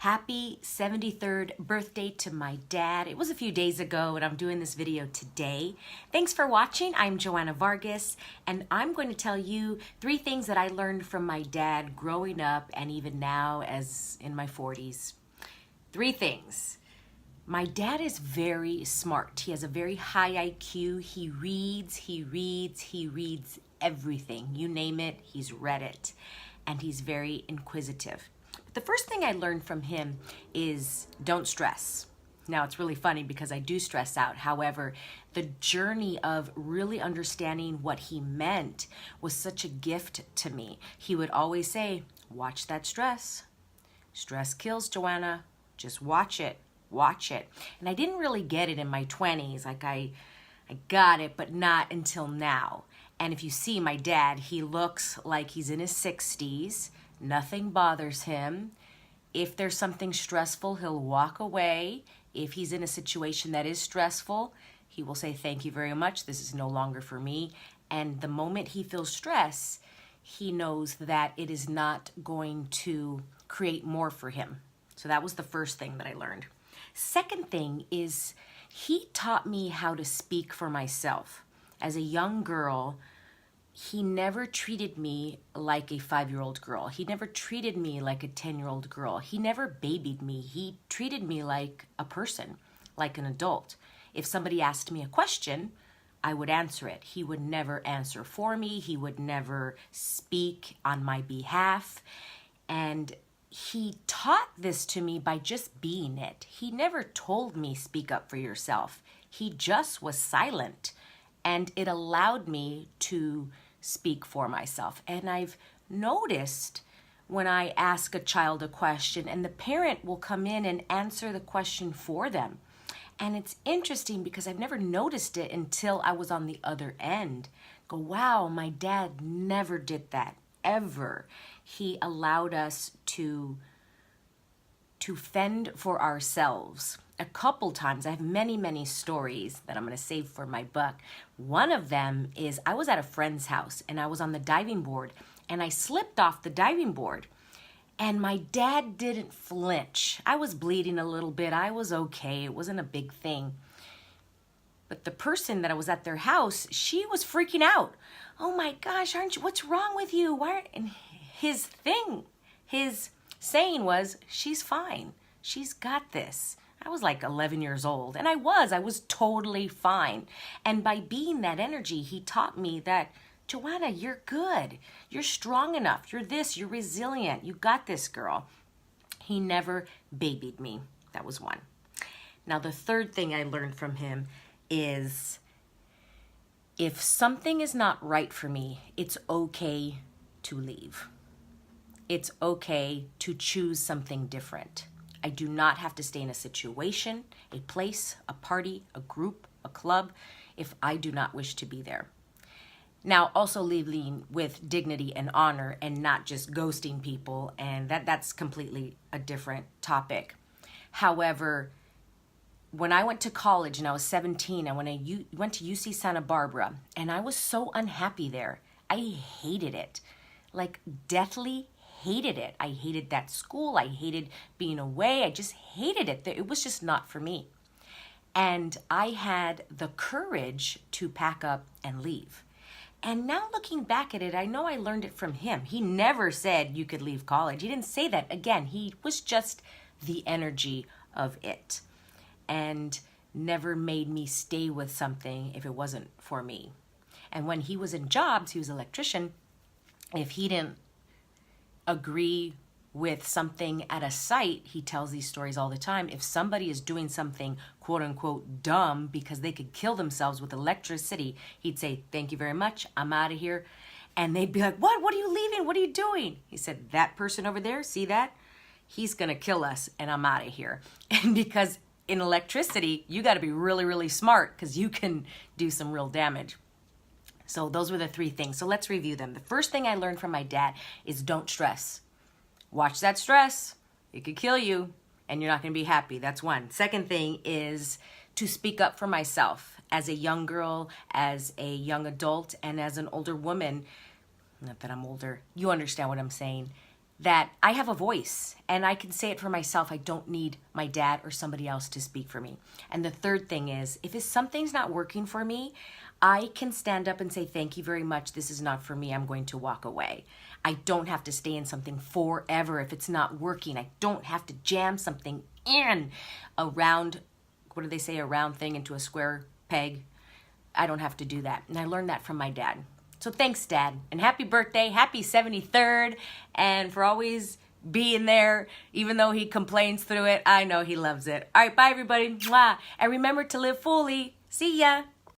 Happy 73rd birthday to my dad. It was a few days ago and I'm doing this video today. Thanks for watching. I'm Joanna Vargas and I'm going to tell you 3 things that I learned from my dad growing up and even now as in my 40s. 3 things. My dad is very smart. He has a very high IQ. He reads everything. You name it, he's read it. And he's very inquisitive. The first thing I learned from him is don't stress. Now, it's really funny because I do stress out. However, the journey of really understanding what he meant was such a gift to me. He would always say, watch that stress. Stress kills, Joanna. Just watch it. Watch it. And I didn't really get it in my 20s. Like I got it, but not until now. And if you see my dad, he looks like he's in his 60s. Nothing bothers him. If there's something stressful, he'll walk away. If he's in a situation that is stressful, he will say, thank you very much. This is no longer for me. And the moment he feels stress, he knows that it is not going to create more for him. So that was the first thing that I learned. Second thing is he taught me how to speak for myself. As a young girl, he never treated me like a 5-year-old girl. He never treated me like a 10-year-old girl. He never babied me. He treated me like a person, like an adult. If somebody asked me a question, I would answer it. He would never answer for me. He would never speak on my behalf. And he taught this to me by just being it. He never told me, speak up for yourself. He just was silent. And it allowed me to speak for myself. And I've noticed when I ask a child a question and the parent will come in and answer the question for them. And it's interesting because I've never noticed it until I was on the other end. Go, wow, my dad never did that, ever. He allowed us to fend for ourselves. A couple times, I have many stories that I'm going to save for my book. One of them is I was at a friend's house and I was on the diving board and I slipped off the diving board and my dad didn't flinch. I was bleeding a little bit. I was okay. It wasn't a big thing. But the person that I was at their house, she was freaking out. Oh my gosh, what's wrong with you? And his saying was, she's fine. She's got this. I was like 11 years old and I was totally fine. And by being that energy, he taught me that, Joanna, you're good. You're strong enough. You're this, you're resilient. You got this, girl. He never babied me. That was one. Now, the third thing I learned from him is if something is not right for me, it's okay to leave. It's okay to choose something different. I do not have to stay in a situation, a place, a party, a group, a club, if I do not wish to be there. Now, also leaving with dignity and honor and not just ghosting people, and that's completely a different topic. However, when I went to college and I was 17, I went to UC Santa Barbara, and I was so unhappy there. I hated it, like deathly hated it. I hated that school. I hated being away. I just hated it. It was just not for me. And I had the courage to pack up and leave. And now looking back at it, I know I learned it from him. He never said you could leave college. He didn't say that. Again, he was just the energy of it and never made me stay with something if it wasn't for me. And when he was in jobs, he was an electrician, if he didn't agree with something at a site, he tells these stories all the time. If somebody is doing something quote unquote dumb because they could kill themselves with electricity, he'd say, thank you very much, I'm out of here. And they'd be like, what are you leaving? What are you doing? He said, that person over there, see that? He's gonna kill us and I'm out of here. And because in electricity, you gotta be really smart because you can do some real damage. So those were the 3 things. So let's review them. The first thing I learned from my dad is don't stress. Watch that stress. It could kill you and you're not going to be happy. That's one. Second thing is to speak up for myself as a young girl, as a young adult, and as an older woman. Not that I'm older. You understand what I'm saying. that I have a voice and I can say it for myself. I don't need my dad or somebody else to speak for me. And the third thing is, if something's not working for me, I can stand up and say, thank you very much. This is not for me. I'm going to walk away. I don't have to stay in something forever if it's not working. I don't have to jam something in a round, what do they say, a round thing into a square peg. I don't have to do that. And I learned that from my dad. So thanks, Dad. And happy birthday. Happy 73rd. And for always being there, even though he complains through it, I know he loves it. All right, bye, everybody. Mwah. And remember to live fully. See ya.